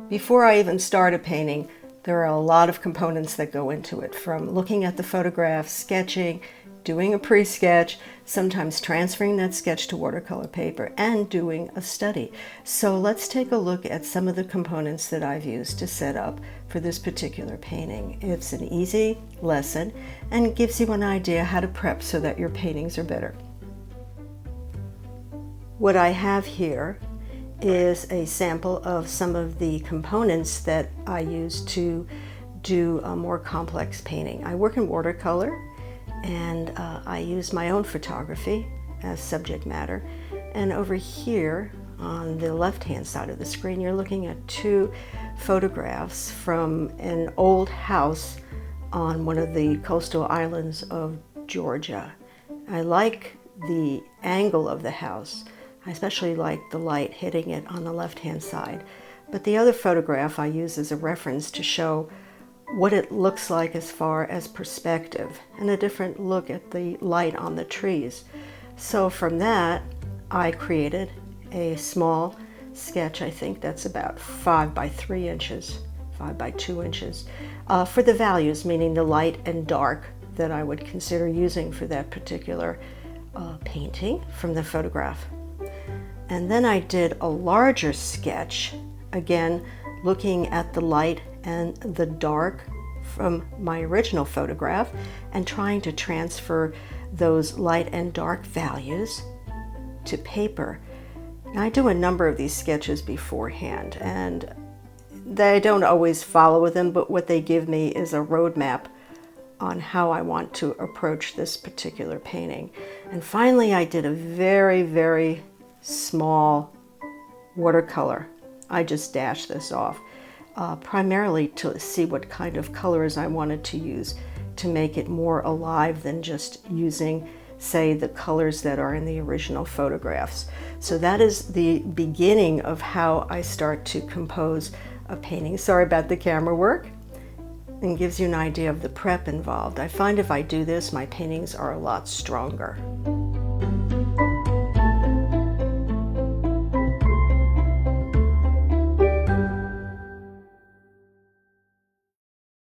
Before I even start a painting, there are a lot of components that go into it, from looking at the photographs, sketching, doing a pre-sketch, sometimes transferring that sketch to watercolor paper, and doing a study. So let's take a look at some of the components that I've used to set up for this particular painting. It's an easy lesson and gives you an idea how to prep so that your paintings are better. What I have here is a sample of some of the components that I use to do a more complex painting. I work in watercolor, and I use my own photography as subject matter. And over here on the left-hand side of the screen, you're looking at two photographs from an old house on one of the coastal islands of Georgia. I like the angle of the house. I especially like the light hitting it on the left-hand side. But the other photograph I use as a reference to show what it looks like as far as perspective and a different look at the light on the trees. So from that, I created a small sketch. I think that's about 5 by 3 inches, 5 by 2 inches, for the values, meaning the light and dark that I would consider using for that particular painting from the photograph. And then I did a larger sketch, again, looking at the light and the dark from my original photograph and trying to transfer those light and dark values to paper. Now, I do a number of these sketches beforehand, and they don't always follow them, but what they give me is a roadmap on how I want to approach this particular painting. And finally, I did a very, very small watercolor. I just dashed this off, primarily to see what kind of colors I wanted to use to make it more alive than just using, say, the colors that are in the original photographs. So that is the beginning of how I start to compose a painting. Sorry about the camera work. And gives you an idea of the prep involved. I find if I do this, my paintings are a lot stronger.